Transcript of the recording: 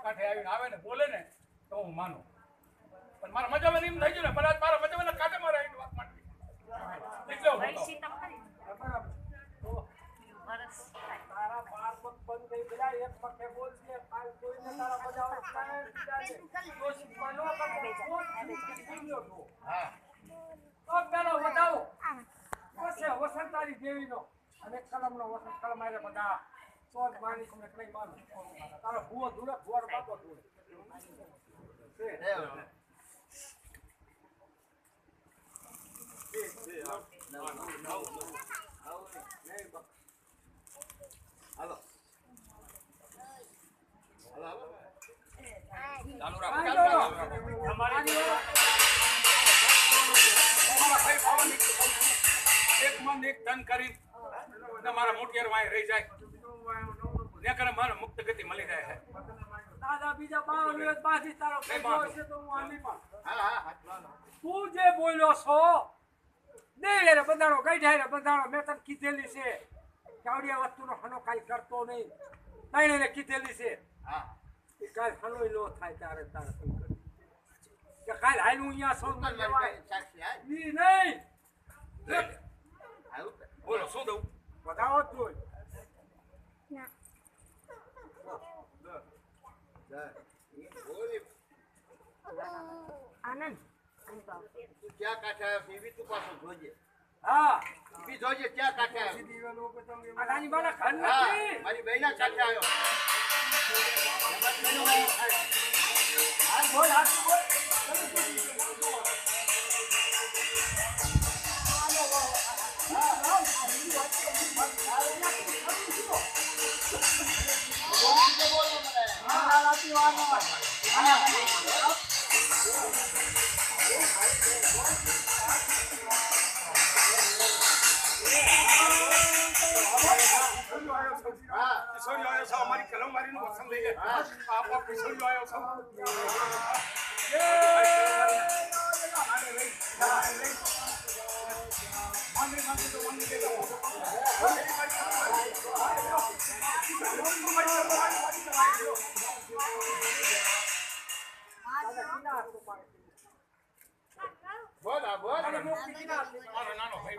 કાંઠે આવીને આવે ને બોલે ને તો હું માનું પણ મારા મજા એમ થઈ ગયું ને પણ મારા મજા કાંઠે મારે આવીને વાત માંડવી એટલે તારા બાર વખત બંધ થઈ ગયા એક વખતે બોલશે કાલ કોઈને તારા મજા હા તો પેલો બતાવો વસંતારી દેવીનો અને કલમનો વસંત કલમ આરે બધા સોજ માની તમને કઈ માનો તારો ભૂવો ધૂળે ભૂવાનો બાપો ધૂળે હાલો ચાલુ એક મન એક ધન કરી મારા મોટિયાર વાય રહી જાય ને કરે મારે મુક્ત ગતિ મળી જાય છે દાદા બીજા 12 દિવસ બાજી તારો કઈ છે તો હું આની પણ હા તું જે બોલ્યો છો ને રે બંધાણો ગઈઢાય રે બંધાણો મેં તને કીધેલી છે ચાવડિયા વસ્તુનો હનો કાઈ કરતો નહીં તઈને કીધેલી છે હા એ કાલ હનોય નો થાય તારે તારે શું કરી કે કાલ હાલું અહીંયા સૌ ન લેવાય ઈ નહીં બોલો શું દઉં બતાવો તું ના આનંદ તું ક્યાં કાઠા બીવી તું પાછો જોજે હા બીવી જોજે ક્યાં કાઠા સીધી વેલો કે તમે આની મારા ઘર નથી મારી બહેના કાઠા આવ્યો હાલ બોલ હાથ બોલ हमारी कलम मारी वसन ले गए आप पिछड़ी आयो सब बोला बोला